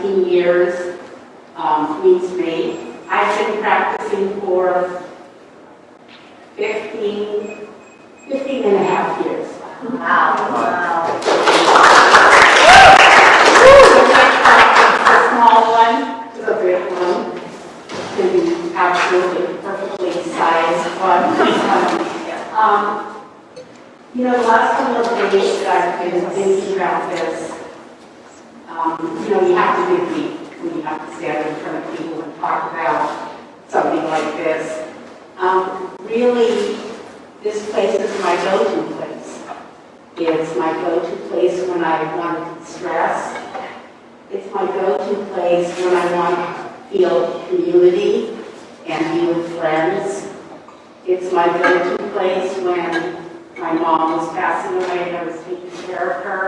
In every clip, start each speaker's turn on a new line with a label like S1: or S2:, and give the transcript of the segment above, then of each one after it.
S1: 17 years meets me. I've been practicing for 15 and a half years. Wow. The small one to the big one. It's going to be absolutely perfectly sized one. You know, the last couple of days that I've been thinking about this, you know, you have to dig deep when you have to stand in front of people and talk about something like this. Really, this place is my go-to place. It's my go-to place when I want to stress. It's my go-to place when I want to feel community and be with friends. It's my go-to place when my mom was passing away and I was taking care of her.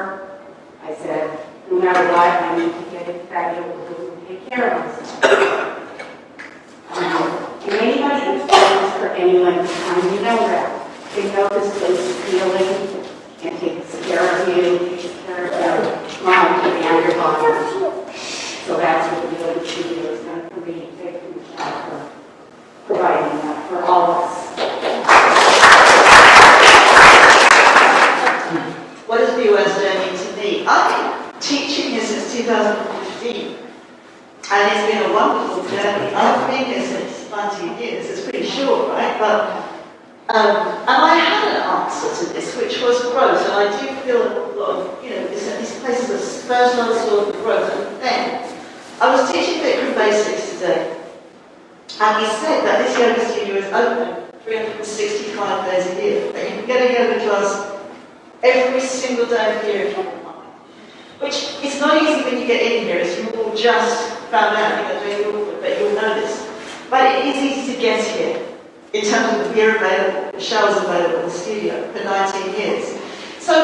S1: I said, no matter what, I need to get it back able to take care of myself. And anybody who's friends for any length of time, you know that. They know this place is healing and takes care of you, takes care of your mind and your body. So that's what the yoga studio is going to be. Thank you, Michele, for providing that for all of us.
S2: What does BYSJ mean to me? I've been teaching here since 2015, and it's been a wonderful journey. I've been here since 19 years. It's pretty short, right? But and I had an answer to this, which was growth, and I do feel a lot of, you know, these places of personal sort of growth. And then I was teaching Bikram basics today, and he said that this yoga studio is open 365 days a year, and you can get a yoga class every single day of the year if you want. Which is not easy when you get in here, as you all just found out, you know, doing Awkward, but you'll know this. But it is easy to get here, in terms of the gear available, the showers available in the studio for 19 years. So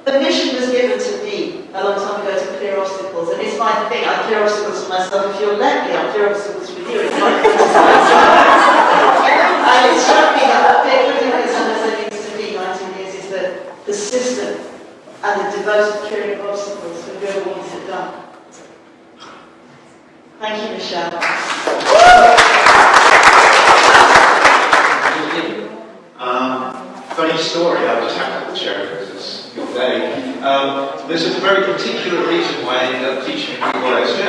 S2: the mission was given to me a long time ago to clear obstacles, and it's my thing. I clear obstacles for myself. If you'll let me, I'll clear obstacles for you. It's my thing. And it struck me that what Bikram Yoga San Jose means to me 19 years is that the system and the devoted clearing of obstacles for whoever wants it done. Thank you, Michele.
S3: Funny story, I just have to share it because it's your day. There's a very particular reason why I ended up teaching BYSJ.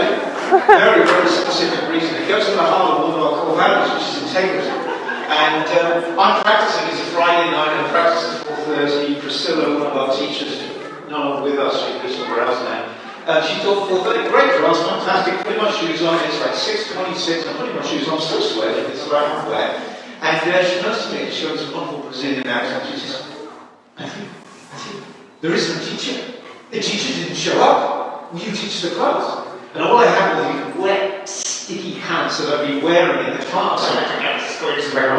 S3: Very, very specific reason. It goes to the heart of one of our core values, which is integrity. And I'm practicing, it's a Friday night, I'm practicing at 4:30. Priscilla, one of our teachers, not with us, she's somewhere else now. She taught 4:30, great for us, fantastic, putting my shoes on, it's like 6:26, I'm putting my shoes on, I'm still sweating, it's about halfway. And she noticed me, and she showed this wonderful Brazilian accent, she says, Matthew, there is no teacher. The teacher didn't show up. Will you teach the class? And all I had was these wet, sticky hands that I'd been wearing in the class. And I'm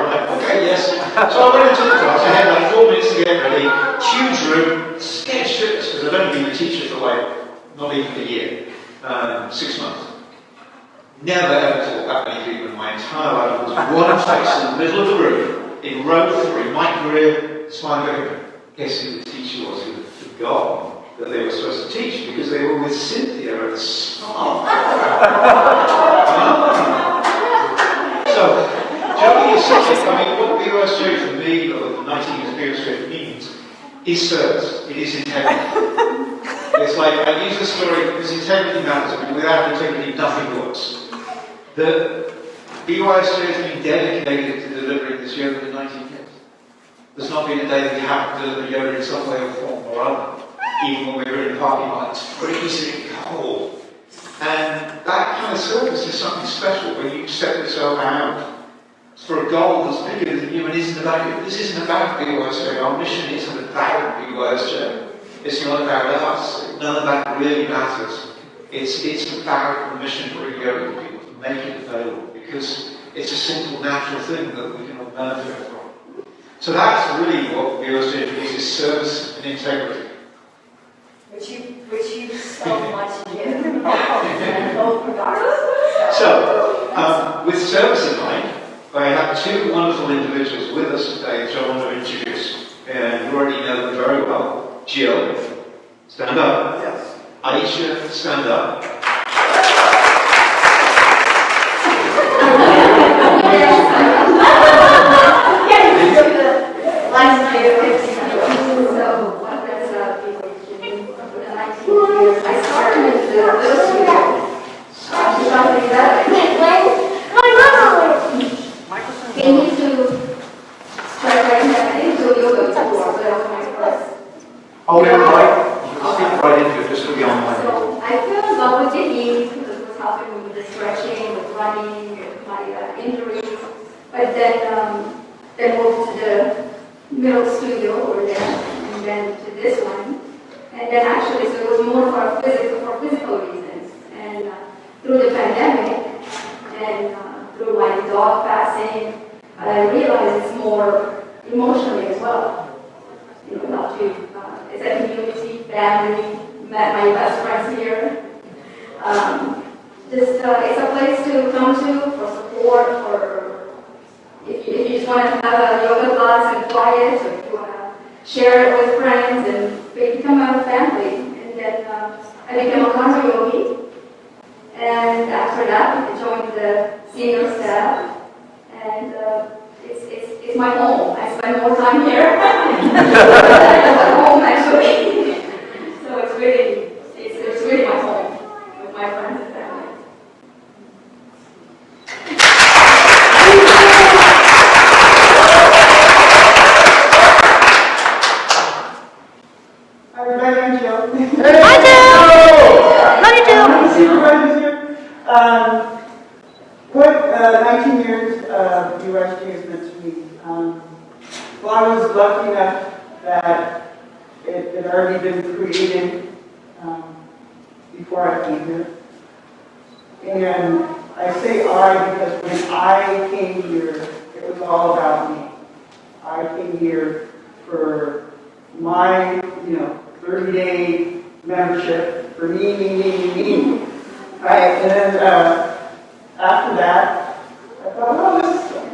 S3: like, okay, yes. So I went into the class, I had like 4 minutes to get ready, huge room, scared shitless, because I'd only been a teacher for like, not even a year, 6 months. Never ever taught that many people in my entire life. There was one face in the middle of the room, in row 3, my career, smiling. Guess who the teacher was who had forgotten that they were supposed to teach because they were with Cynthia at Spa. So, joking aside, I mean, what BYSJ for me, or the 19 years BYSJ means, is service. It is integrity. It's like, I use the story because integrity matters. I mean, without integrity, nothing works. The BYSJ has been dedicated to delivering this yoga in 19 years. There's not been a day that we haven't delivered yoga in some way or form or other. Even when we were in the parking lot, it's freezing cold. And that kind of service is something special when you set yourself out for a goal that's bigger than you and isn't about you. This isn't about BYSJ. Our mission isn't about BYSJ. It's not about us. None of that really matters. It's about the mission to bring yoga to people, to make it available, because it's a simple, natural thing that we can all benefit from. So that's really what BYSJ is service and integrity.
S4: Which you so much do. And hope regardless.
S3: So, with service in mind, I have 2 wonderful individuals with us today which I want to introduce. And you already know them very well. Jill, stand up. Yes. Aisha, stand up.
S5: Hold it right, you can speak right into it, just to be online.
S4: So I fell in love with the heat because it was helping me with the stretching, with running, and my injuries. But then moved to the middle studio over there, and then to this one. And then actually, so it was more for physical reasons. And through the pandemic and through my dog passing, I realized it's more emotionally as well. You know, not to, it's a community, family, met my best friends here. It's a place to come to for support, for if you just want to have a yoga class and quiet, or if you want to share it with friends and become a family. And then I became a karma yogi. And after that, I joined the senior staff. And it's my home. I spend more time here than at home, actually. So it's really my home with my friends and family.
S6: Everybody, I'm Jill.
S7: I do! Love you too!
S6: Supervisors here. What 19 years of BYSJ has meant to me. Well, I was lucky enough that it had already been created before I came here. And I say I because when I came here, it was all about me. I came here for my, 30-day membership for me. Right? And then after that, I thought, well, this is, a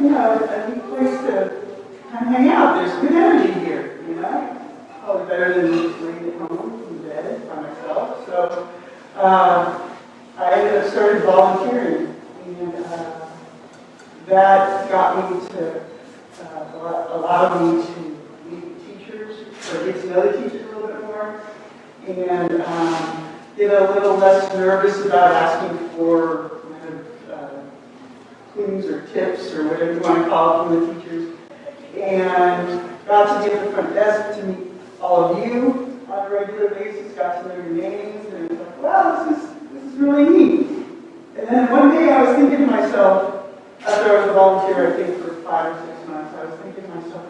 S6: neat place to kind of hang out. There's good energy here, Probably better than laying at home in bed by myself. So I ended up started volunteering, and that got me to allow me to meet teachers, or get to know the teachers a little bit more, and get a little less nervous about asking for clues or tips or whatever you want to call it from the teachers, and got to get the front desk to meet all of you on a regular basis, got to know your names, and it was like, wow, this is really neat. And then one day I was thinking to myself, after I was a volunteer, I think for 5 or 6 months, I was thinking to myself,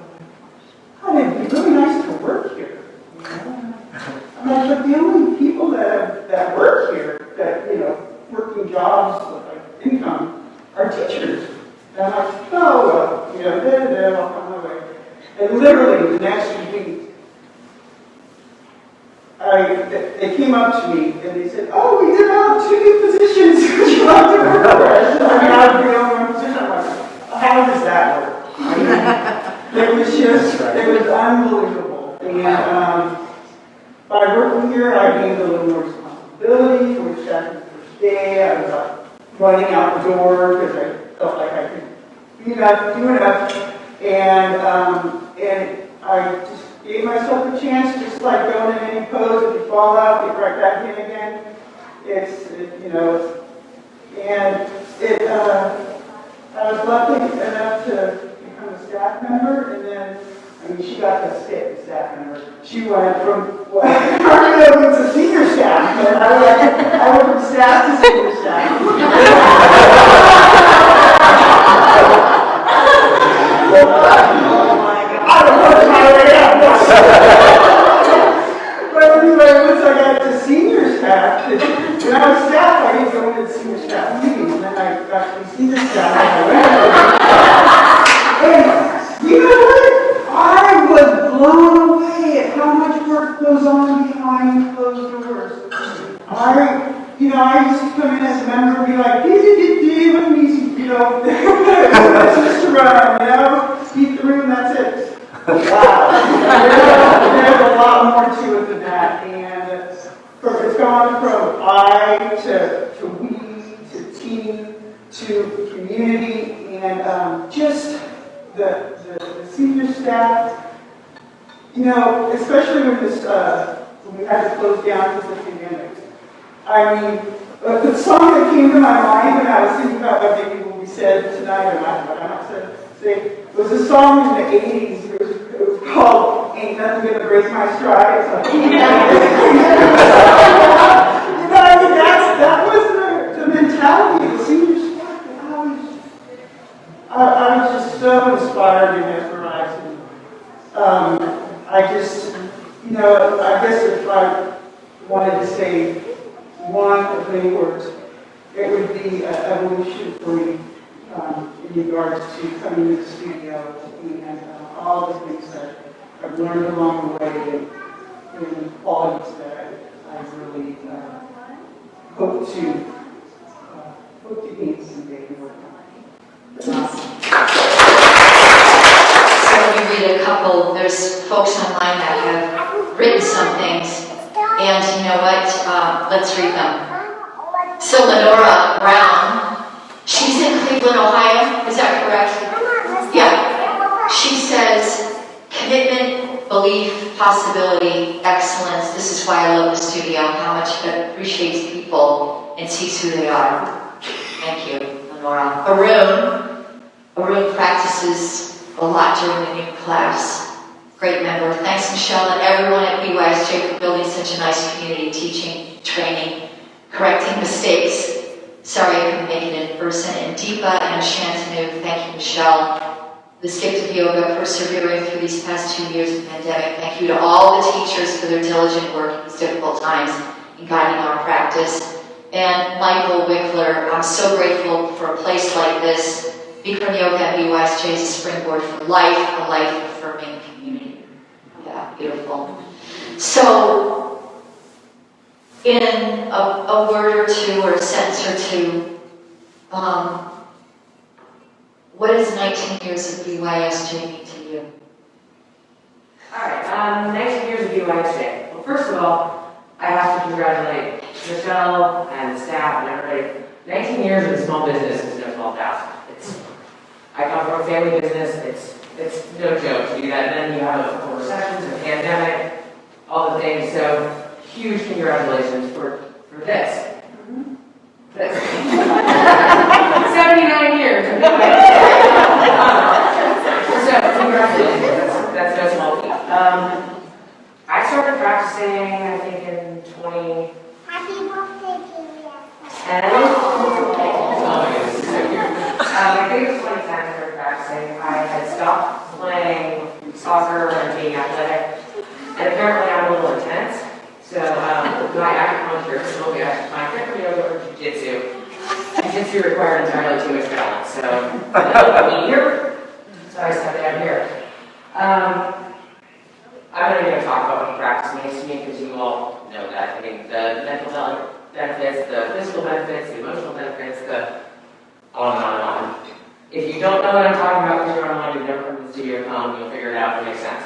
S6: God, it'd be really nice to work here. I'm like, but the only people that work here, that, working jobs, like income, are teachers. And I'm like, oh, well, I'll come my way. And literally, the next week, they came up to me and they said, oh, we did have 2 new positions. Would you like to work for us? I would be on one position. I'm like, how does that work? It was unbelievable. And by working here, I gained a little more responsibility, which after the first day, I was running out the door because I felt like I could do enough. And I just gave myself a chance, just like going in any pose. If you fall out, get right back in again. I was lucky enough to become a staff member, and then, she got to stay as a staff member. She went from, to senior staff, and I went from staff to senior staff. I don't know my way out. But anyway, once I got to senior staff, when I was staff, I didn't go into senior staff meetings, and then I got to be senior staff. And you know what? I was blown away at how much work goes on behind closed doors. I used to come in as a member and be like, let me, just to run, keep the room, that's it. Wow. There's a lot more to it than that. And it's gone from I to we to team to community, and just the senior staff, especially when we had to close down because of the pandemic. The song that came to my mind when I was thinking about what maybe will be said tonight, or what I might say, was a song in the 80s. It was called ain't nothing gonna break my stride. So. That was the mentality of the senior staff. And I was just so inspired and mesmerized. I guess if I wanted to say one of many words, it would be evolution for me in regards to coming to the studio and all the things that I've learned along the way and the qualities that I really hope to gain someday and work on.
S8: So we read a couple, there's folks online that have written some things, and you know what, let's read them. So Lenora Brown, she's in Cleveland, Ohio, is that correct? Yeah. She says, commitment, belief, possibility, excellence. This is why I love the studio, how much it appreciates people and sees who they are. Thank you, Lenora. Arun practices a lot during the new class. Great member. Thanks, Michele, and everyone at BYSJ for building such a nice community, teaching, training, correcting mistakes. Sorry I couldn't make it in person. And Deepa and Shantanu, thank you, Michele. This gift of yoga, persevering through these past 2 years of pandemic. Thank you to all the teachers for their diligent work in these difficult times in guiding our practice. And Michael Wickler, I'm so grateful for a place like this. Bikram Yoga and BYSJ is a springboard for life, a life-affirming community. Yeah, beautiful. So, in a word or two, or a sentence or two, what does 19 years of BYSJ mean to you?
S9: All right, 19 years of BYSJ. Well, first of all, I have to congratulate Michele and the staff and everybody. 19 years of a small business is no small task. I come from a family business. It's no joke to do that. And then you have a couple recessions, a pandemic, all the things. So huge congratulations for this. 79 years. So congratulations. That's no small feat. I started practicing, I think, in 2010. I think it was 2010 I started practicing. I had stopped playing soccer and being athletic, and apparently I'm a little intense. So my acupuncture, my Bikram Yoga or Jiu-Jitsu. Jiu-Jitsu required entirely too much balance, so here. So I stepped down here. I'm not even going to talk about what practice means to me because you all know that. I mean, the mental benefits, the physical benefits, the emotional benefits, the on and on and on. If you don't know what I'm talking about because you're online, you've never come to the studio, you'll figure it out, it makes sense.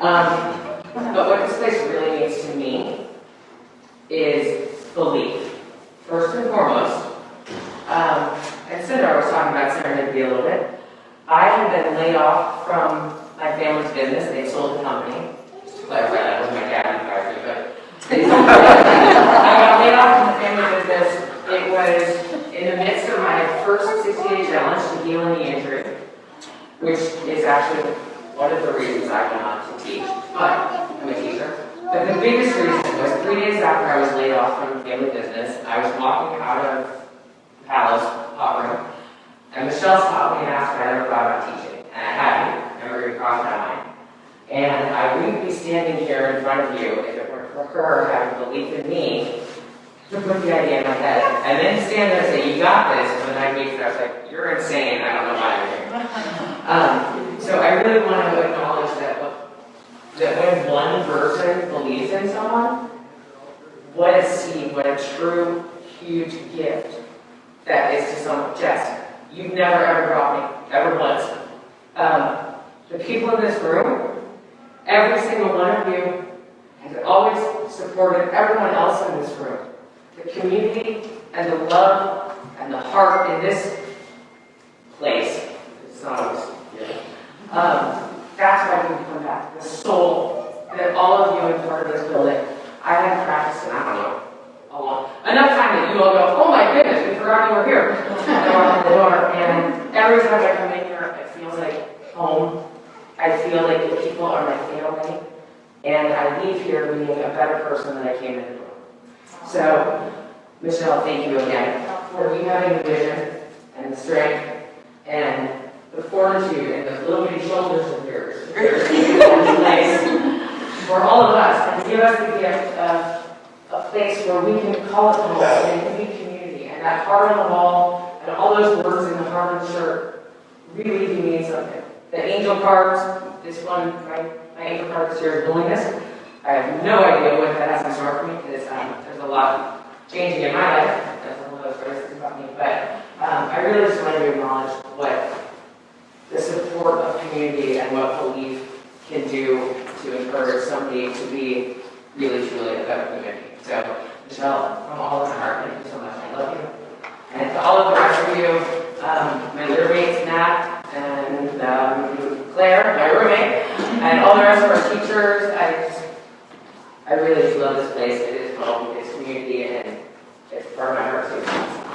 S9: But what this place really means to me is belief. First and foremost, and Cinder was talking about serendipity a little bit. I had been laid off from my family's business. They sold the company. Just to clarify, that wasn't my dad who fired me, but they sold the company. I got laid off from the family business. It was in the midst of my first 60-day challenge to heal the injury, which is actually one of the reasons I went on to teach. But I'm a teacher. But the biggest reason was 3 days after I was laid off from the family business, I was walking out of the palace hot room, and Michele stopped me and asked if I ever thought about teaching. And I hadn't, never even crossed my mind. And I wouldn't be standing here in front of you if it weren't for her having belief in me to put the idea in my head. And then stand there and say, you got this. And then I was like, you're insane. I don't know why I'm here. So I really want to acknowledge that when one person believes in someone, what a seed, what a true, huge gift that is to someone. Jess, you've never ever brought me, ever once. The people in this room, every single one of you has always supported everyone else in this room. The community and the love and the heart in this place. It's not always, that's why we come back. The soul that all of you in part of this building. I had practiced, and I don't know, enough time that you all go, oh my goodness, we forgot you were here. And every time I come in here, it feels like home. I feel like the people are my family. And I leave here being a better person than I came in the door. So, Michele, thank you again for you having the vision and the strength and the fortitude and the little bitty shoulders of yours. Place for all of us, and give us the gift of a place where we can call it home and it can be community. And that heart on the wall and all those words in the heart and shirt really do mean something. The angel cards, this one, my angel card this year is willingness. I have no idea what that has in store for me because there's a lot changing in my life. That's one of those phrases about me. But I really just wanted to acknowledge what the support of community and what belief can do to encourage somebody to be really, truly a better community. So, Michele, from all of my heart, thank you so much. I love you. And to all of the rest of you, my litter mates, Nat, and Claire, my roommate, and all the rest of our teachers, I really just love this place. It is home, it's community, and it's part of my heart too.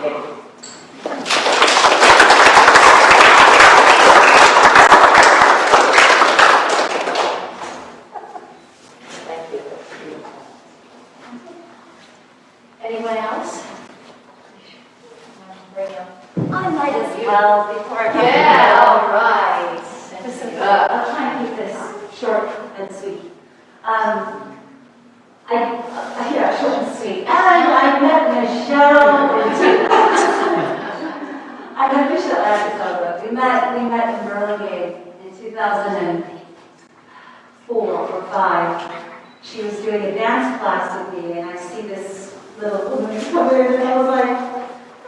S9: Thank you.
S10: Anyone else? I might as well before I
S4: Yeah, all right.
S10: I'll try and keep this short and sweet. Yeah, short and sweet. And I met Michele. I met Michele at we met in Burlingame in 2004 or 5. She was doing a dance class with me, and I see this little woman come in, and I was like,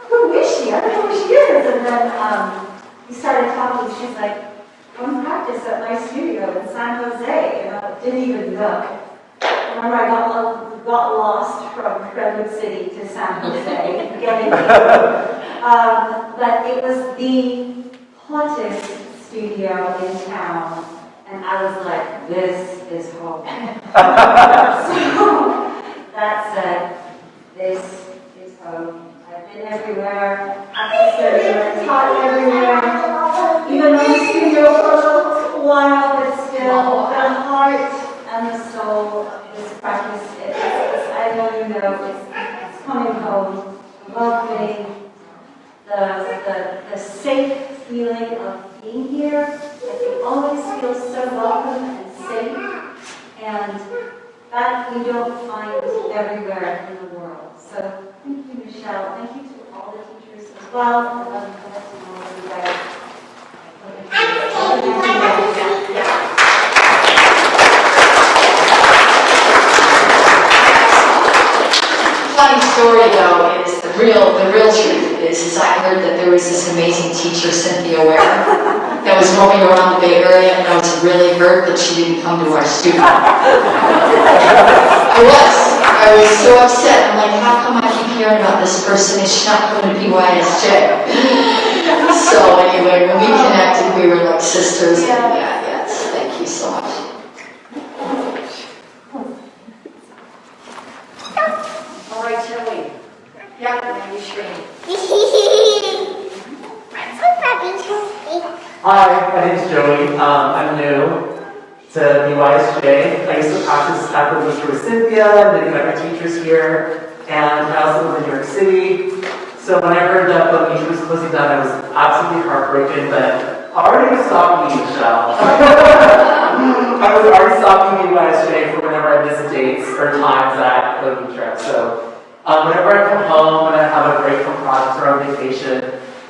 S10: who is she? I don't know who she is. And then we started talking. She's like, come practice at my studio in San Jose. And I didn't even look. Remember, I got lost from Redwood City to San Jose, getting here. But it was the hottest studio in town. And I was like, this is home. So, that said, this is home. I've been everywhere, practiced everywhere, taught everywhere, even on the studio for a while, but still, the heart and the soul of this practice, I know you know, it's coming home, welcoming, the safe feeling of being here. Like you always feel so welcome and safe, and that you don't find everywhere in the world. So thank you, Michele. Thank you to all the teachers as well. I love you all of you guys.
S8: Funny story though is the real truth is I heard that there was this amazing teacher, Cynthia Ware, that was roaming around the Bay Area, and I was really hurt that she didn't come to our studio. I was so upset. I'm like, how come I keep hearing about this person and she's not coming to BYSJ? So anyway, when we connected, we were like sisters. And yes, thank you so much.
S10: All right, Joey. Yeah, now you scream.
S11: Hi, my name is Joey. I'm new to BYSJ. I used to practice at the Bistro with Cynthia, and then met my teachers here, and I also live in New York City. So when I heard that the meeting was closing down, I was absolutely heartbroken, but already was stalking Michele. I was already stalking BYSJ for whenever I miss dates or times at the trip. So whenever I come home, when I have a break from projects or on vacation,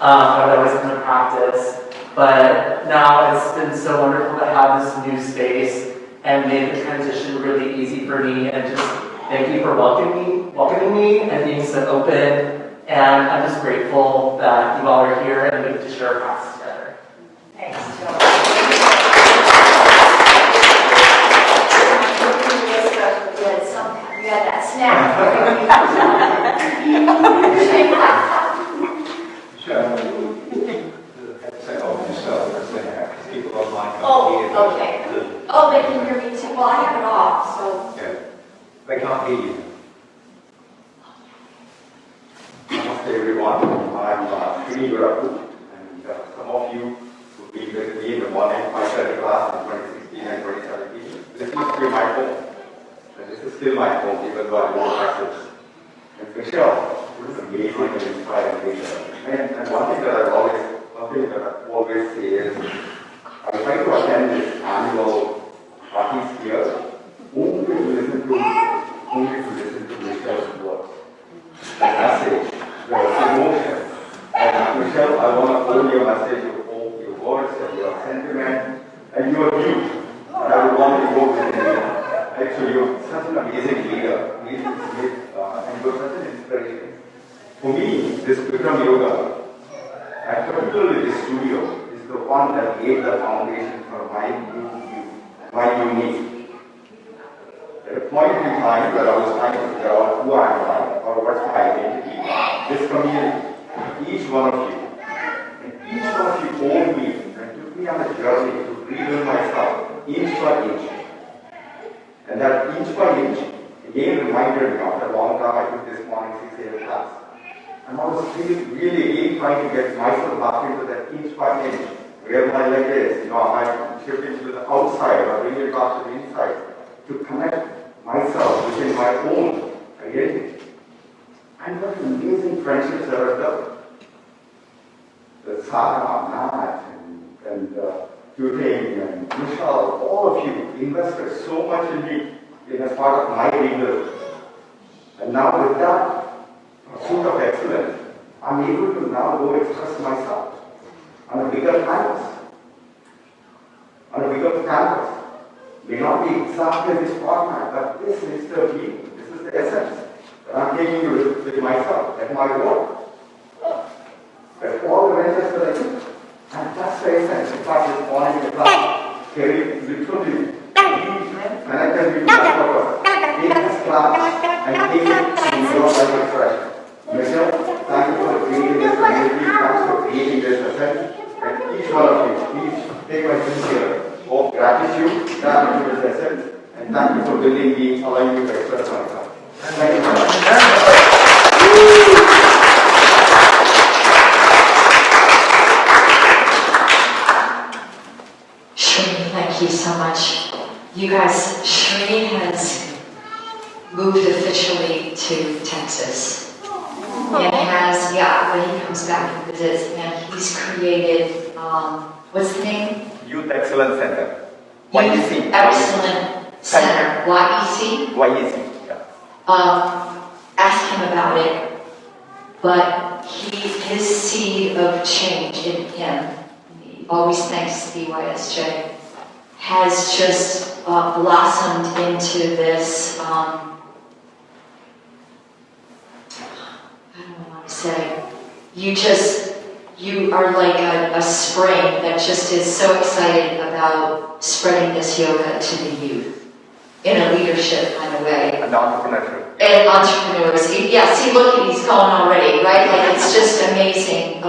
S11: I would always come to practice. But now it's been so wonderful to have this new space and made the transition really easy for me. And just thank you for welcoming me and being so open. And I'm just grateful that you all are here and we get to share our practice together.
S10: Thanks, Joey. You had that snack. Oh, okay. Oh, they can hear me too. Well, I have it off, so.
S5: Yeah. They can't hear you. Namaste everyone. I'm Srini Gurapu, and some of you will be with me in the morning 5:30 class in 2016 and 2017. to my home. And this is still my home, even though I live in Texas. And Michele, it was amazing and inspiring. And one thing that I always say is, I try to attend this annual parties here, only to listen to Michele's words. The message, the emotion. And Michele, I want to own your message, your words, and your sentiment, and your view. And I would want to go with you. Actually, you're such an amazing leader, and you're such an inspiration. For me, this Bikram Yoga, and particularly this studio, is the one that laid the foundation for my unique. At a point in time where I was trying to figure out who I am or what's my identity, this community, each one of you owned me and took me on a journey to rebuild myself inch by inch. And that inch by inch again reminded me after a long time I took this morning 6 a.m. class. And I was really trying to get myself back into that inch by inch, where my leg is. I'm shifting to the outside or bring it back to the inside to connect myself within my own identity. And what amazing friendships that are developed. The Sarah, Nat, and Yuting, and Michele, all of you invested so much in me as part of my rebuild. And now with that pursuit of excellence, I'm able to now go express myself on a bigger canvas. May not be exactly this format, but this is the meaning, this is the essence that I'm taking you with myself, at my work. That's all the ventures that I do. And that's the essence. In fact, this morning in the class, Kerry literally connected me to that purpose. Take this class and take it in your life expression. Michele, thank you for creating this community, thanks for creating this essence. And each one of you, please take my sincere gratitude is essence. And thank you for building me, allowing me to express myself. Thank you very much.
S8: Thank you so much. You guys, Shri has moved officially to Texas. And has, when he comes back and visits, and he's created, what's the name?
S5: Youth Excellence Center.
S8: Youth Excellence Center. YEC?
S5: YEC, yeah.
S8: Ask him about it, but his seed of change in him, always thanks to BYSJ, has just blossomed into this, I don't want to say, you are like a spring that just is so excited about spreading this yoga to the youth in a leadership kind of way.
S5: And entrepreneurship.
S8: And entrepreneurs. Yeah, see, look, he's going already, right? Like, it's just amazing.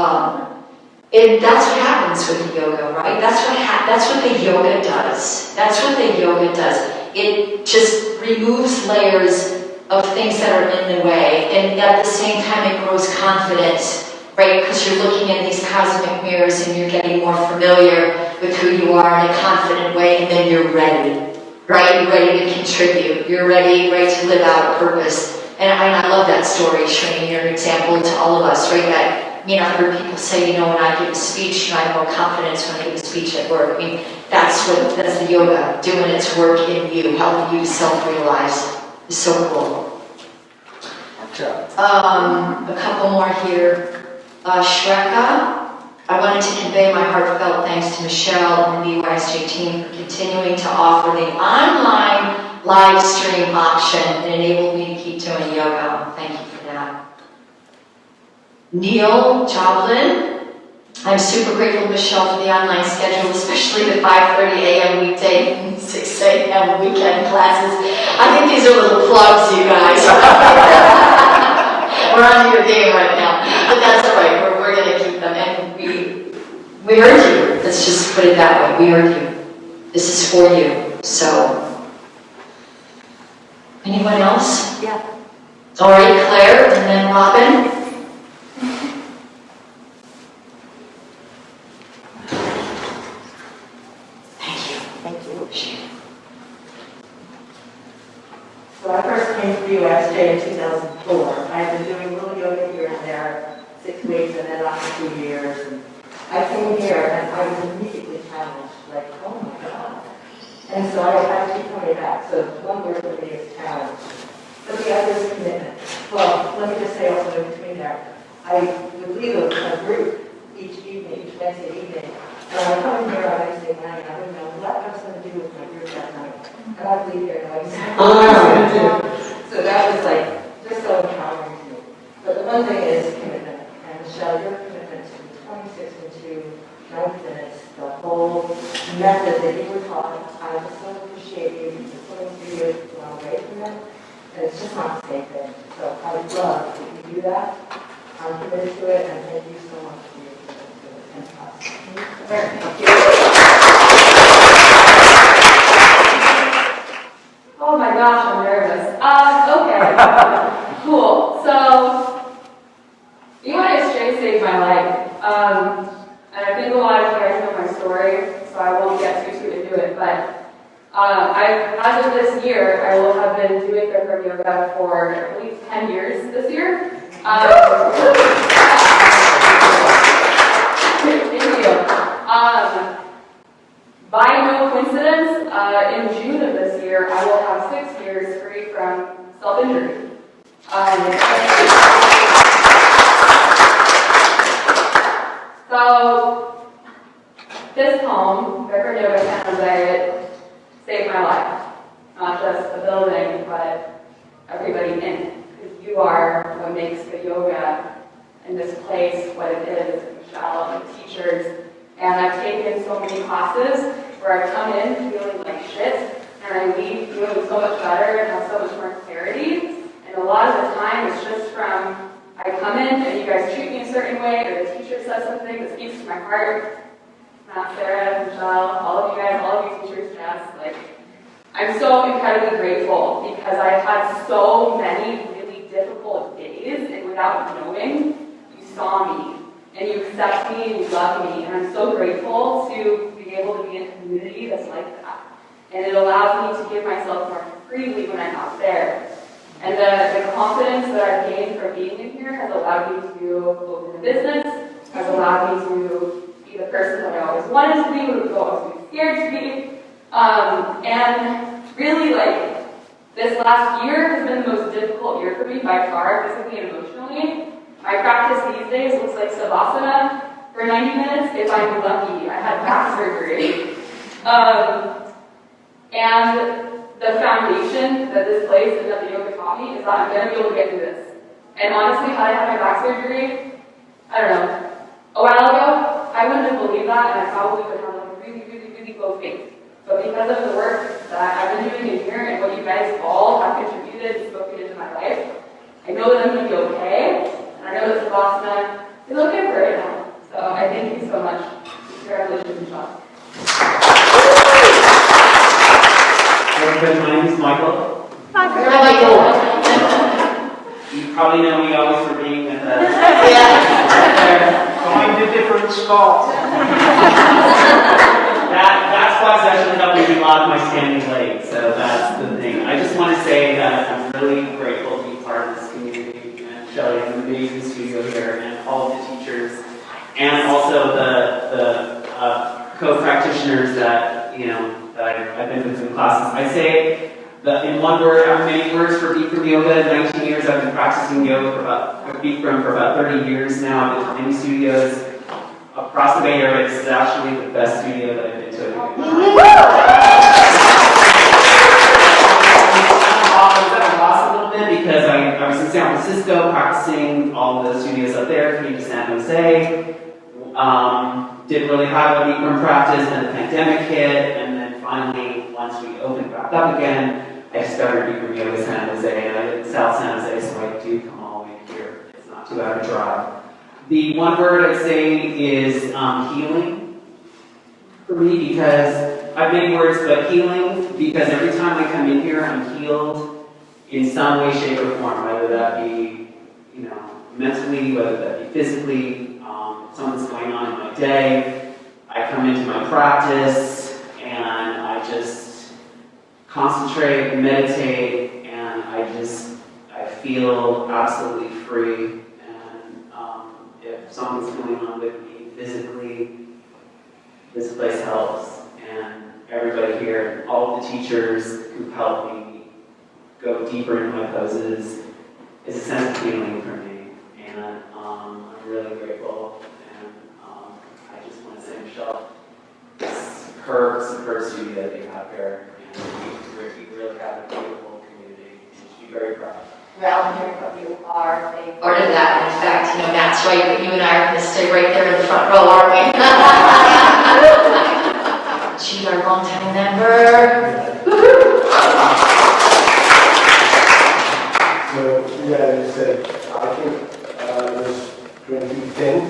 S8: And that's what happens with the yoga, right? That's what the yoga does. That's what the yoga does. It just removes layers of things that are in the way, and at the same time it grows confidence, right? Because you're looking in these cosmic mirrors and you're getting more familiar with who you are in a confident way, and then you're ready, right? You're ready to contribute. You're ready to live out a purpose. And I love that story, Shri. You're an example to all of us, right? That, I've heard people say, when I give a speech, I have more confidence when I give a speech at work. That's the yoga, doing its work in you, helping you to self-realize. It's so cool. A couple more here. Shreka, I wanted to convey my heartfelt thanks to Michele and the BYSJ team for continuing to offer the online live stream option. It enabled me to keep doing yoga. Thank you for that. Neil Joblin, I'm super grateful to Michele for the online schedule, especially the 5:30 a.m. weekday and 6 a.m. weekend classes. I think these are little plugs, you guys. We're on your game right now, but that's all right. We're going to keep them, and we heard you. Let's just put it that way. We heard you. This is for you. So, anyone else?
S10: Yeah.
S8: All right, Claire, and then Robin.
S10: So I first came to BYSJ in 2004. I had been doing little yoga here and there, 6 weeks, and then after 2 years. And I came here and I was immediately challenged, like, oh my God. And so I keep coming back. So one word for me is challenge. But the other is commitment. Well, let me just say also in between there, I would lead a group each evening, each Wednesday evening. And I would come in here on Wednesday night, and I wouldn't know what I was going to do with my group that night. And I'd leave here knowing exactly what I was going to do. So that was like, just so empowering to me. But the one thing is commitment. And Michele, your commitment to 26 and 2, 9 minutes, the whole method that you were taught, I just so appreciate you for putting through it along the way from them. And it's just not the same thing. So I would love that you do that. I'm committed to it, and thank you so much for your commitment to it. And us. Thank you.
S12: Oh my gosh, I'm nervous. Okay. Cool. So, BYSJ saved my life. And I think a lot of you guys know my story, so I won't get too into it, but as of this year, I will have been doing Bikram Yoga for at least 10 years this year. Thank you. By no coincidence, in June of this year, I will have 6 years free from self-injury. So, this home, Bikram Yoga San Jose, saved my life. Not just the building, but everybody in it. Because you are what makes the yoga in this place what it is, Michele, and the teachers. And I've taken so many classes where I come in feeling like shit, and I leave feeling so much better and have so much more clarity. And a lot of the time it's just from, I come in and you guys treat me a certain way, or the teacher says something that speaks to my heart. Not Sarah, Michele, all of you guys, all of you teachers, Jess, like, I'm so incredibly grateful because I've had so many really difficult days, and without knowing, you saw me. And you accept me and you love me, and I'm so grateful to be able to be in a community that's like that. And it allows me to give myself more freely when I'm out there. And the confidence that I've gained from being in here has allowed me to open a business, has allowed me to be the person that I always wanted to be, was always scared to be. And really, like, this last year has been the most difficult year for me by far, physically and emotionally. My practice these days looks like Savasana for 90 minutes if I'm lucky. I had back surgery. And the foundation that this place and that the yoga taught me is that I'm going to be able to get through this. And honestly, had I had my back surgery, I don't know, a while ago, I wouldn't have believed that, and I probably would have like really, really, really low faith. But because of the work that I've been doing in here and what you guys all have contributed and spoken into my life, I know that I'm going to be okay. And I know that Savasana is okay for right now. So I thank you so much. Congratulations, Michele.
S13: Everybody, my name is Michael.
S8: Hi, Michael.
S13: You probably know me always for being at the
S3: Find a different spot.
S13: That spot's actually helping me a lot of my standing leg, so that's the thing. I just want to say that I'm really grateful to be part of this community, and Michele, an amazing studio here, and all of the teachers, and also the co-practitioners that, you know, that I've been with in classes. I say that in one word, I have many words for Bikram Yoga. 19 years I've been practicing yoga Bikram for about 30 years now. I've been to many studios across the Bay Area. This is actually the best studio that I've been to. I lost a little bit because I was in San Francisco practicing all the studios up there, came to San Jose. Didn't really have a Bikram practice, then the pandemic hit, and then finally, once we opened back up again, I discovered Bikram Yoga San Jose, and I live in South San Jose, so I do come all the way here. It's not too bad a drive. The one word I'd say is healing for me, because I have many words, but healing, because every time I come in here, I'm healed in some way, shape, or form, whether that be, you know, mentally, whether that be physically, something's going on in my day. I come into my practice and I just concentrate, meditate, and feel absolutely free. And if something's going on with me physically, this place helps. And everybody here, all of the teachers who helped me go deeper into my poses, is a sense of healing for me. And I'm really grateful. And I just want to say, Michele, it's her studio that you have here. And we really have a beautiful community. You should be very proud.
S8: Well, hearing from you are a part of that. In fact, Matt's right, but you and I are going to stay right there in the front row, aren't we? She's our longtime member.
S14: So, yeah, you said, I think it was 2010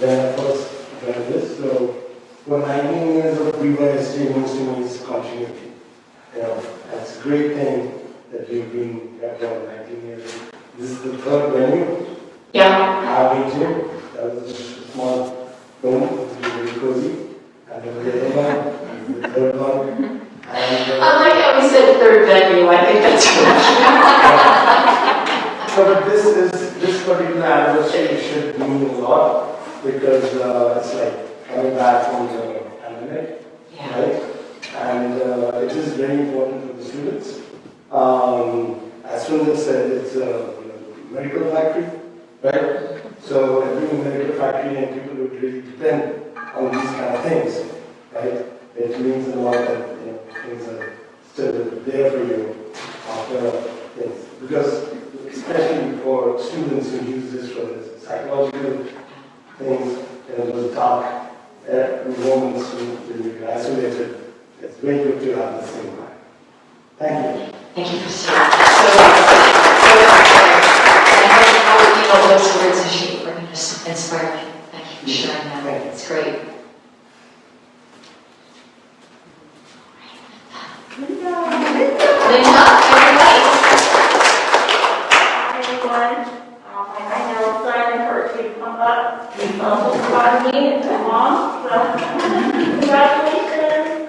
S14: when I first done this. So, for 19 years of BYSJ means to me is continuity. That's a great thing that you've been here for 19 years. This is the third venue.
S8: Yeah.
S14: I've been to. That was just a small room, it was very cozy. And then the other one, the third one. And,
S8: I like how we said third venue. I think that's
S14: so, but this particular anniversary should mean a lot because it's like coming back from the pandemic, right? And it is very important for the students. As Sundar said, it's a medical factory, right? So every medical factory and people would really depend on these kind of things, right? It means a lot that things are still there for you after things. Because especially for students who use this for psychological things, those dark moments when you're isolated, it's very good to have the same mind. Thank you.
S8: Thank you for so how those words of shape are going to inspire me. Thank you for sharing that. It's great. Linda, everybody.
S10: Hi everyone. I know Simon encouraged me to come up. He also brought me and my mom. So congratulations.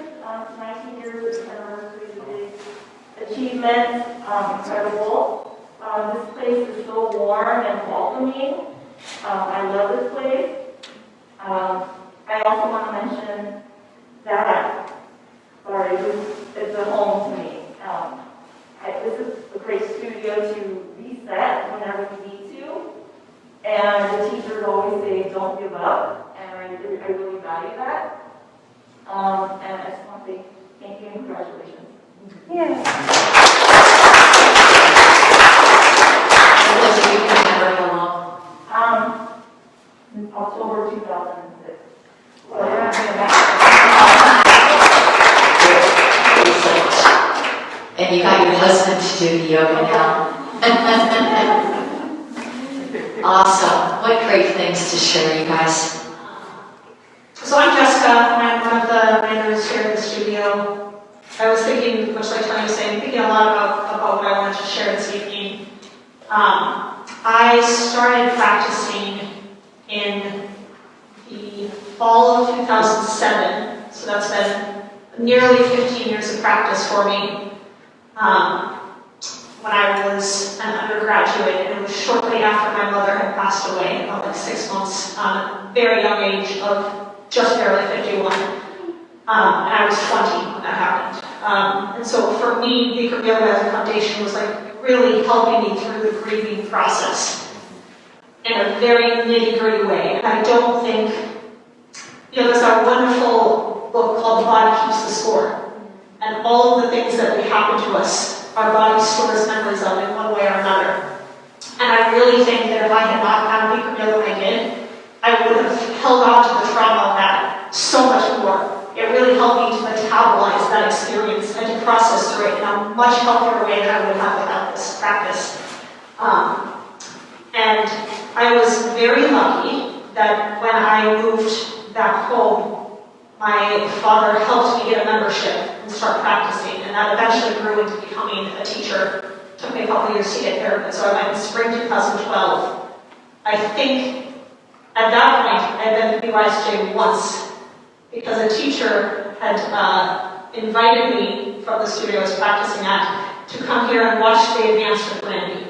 S10: 19 years of anniversary, big achievement. Incredible. This place is so warm and welcoming. I love this place. I also want to mention that, it's a home to me. This is a great studio to reset whenever we need to. And the teachers always say, don't give up. And I really value that. And I just want to say thank you and congratulations. In October 2006.
S8: And you got your husband to do the yoga now. Awesome. What great things to share, you guys.
S15: So I'm Jessica, and I'm one of the members here in the studio. I was thinking, much like Tony was saying, thinking a lot about what I wanted to share this evening. I started practicing in the fall of 2007, so that's been nearly 15 years of practice for me. When I was an undergraduate, and it was shortly after my mother had passed away, about like 6 months, very young age of just barely 51. And I was 20 when that happened. And so for me, Bikram Yoga as a foundation was like really helping me through the grieving process in a very nitty-gritty way. And I don't think, there's a wonderful book called The Body Keeps the Score. And all of the things that happen to us, our body stores memories of in one way or another. And I really think that if I had not had Bikram Yoga when I did, I would have held on to the trauma of that so much more. It really helped me to metabolize that experience and to process through it in a much healthier way than I would have without this practice. And I was very lucky that when I moved back home, my father helped me get a membership and start practicing, and that eventually grew into becoming a teacher. It took me a couple years to get there, but so I went in spring 2012. I think at that point I had been to BYSJ once because a teacher had invited me from the studio I was practicing at to come here and watch the advance with Randy.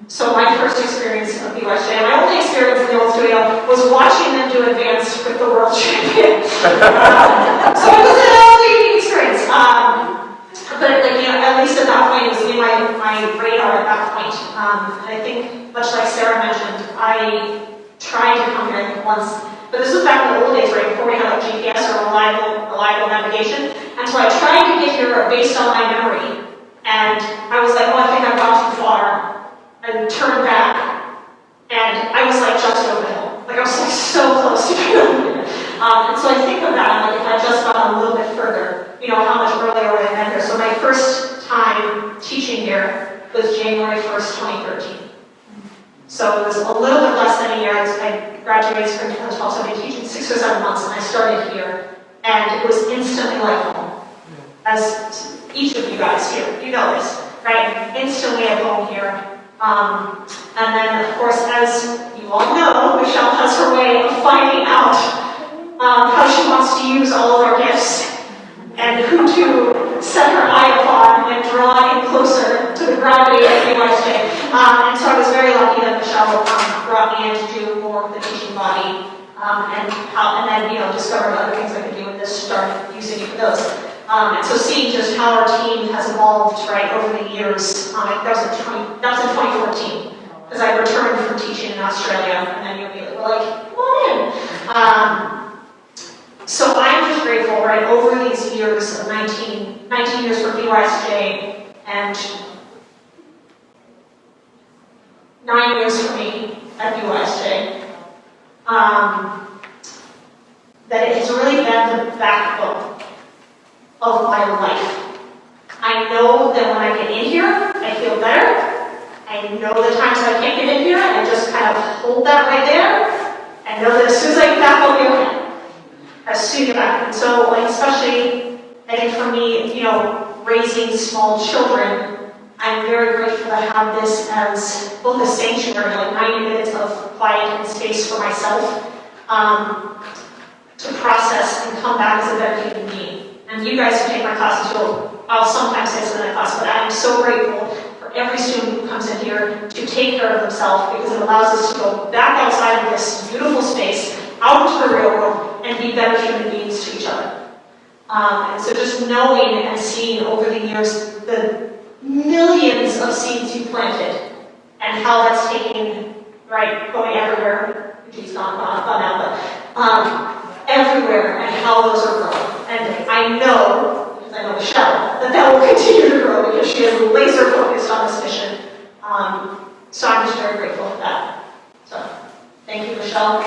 S15: So my first experience of BYSJ, my only experience in the old studio, was watching them do advanced with the world champion. So it was an only experience. But like, you know, at least at that point, it was in my radar at that point. And I think, much like Sarah mentioned, I tried to come here once, but this was back in the old days, right, before we had like GPS or reliable navigation. And so I tried to get here based on my memory. And I was like, oh, I think I've gone too far. And turned back. And I was like just over the hill. Like I was like so close to being and so I think of that, I'm like, if I just got a little bit further, you know, how much earlier would I have been here? So my first time teaching here was January 1st, 2013. So it was a little bit less than a year. I graduated spring 2012, so I've been teaching 6 or 7 months, and I started here, and it was instantly like home. As each of you guys here, you know this, right? Instantly at home here. And then, of course, as you all know, Michele has her way of finding out how she wants to use all of our gifts and who to set her eye upon and draw in closer to the gravity of BYSJ. And so I was very lucky that Michele brought me in to do more of the teaching body and then, you know, discovered other things I could do and just started using it for those. And so seeing just how our team has evolved, right, over the years, that was in 2014, because I returned from teaching in Australia, and then you'll be like, come on in. So I'm just grateful, right, over these years of 19 years for BYSJ, and 9 years for me at BYSJ, that it has really been the backbone of my life. I know that when I get in here, I feel better. I know the times I can't get in here, and I just kind of hold that right there, and know that as soon as I get back, I'll be okay. As soon as I get back. And so, like, especially, I think for me, you know, raising small children, I'm very grateful to have this as both a sanctuary, like 90 minutes of quiet and space for myself, to process and come back as a better human being. And you guys who take my classes, I'll sometimes say this in my class, but I'm so grateful for every student who comes in here to take care of themselves, because it allows us to go back outside of this beautiful space, out into the real world, and be better human beings to each other. And so just knowing and seeing over the years the millions of seeds you planted, and how that's taking, right, going everywhere. He's gone now, but everywhere, and how those are growing. And I know, because I know Michele, that will continue to grow because she is laser focused on this mission. So I'm just very grateful for that. So, thank you, Michele.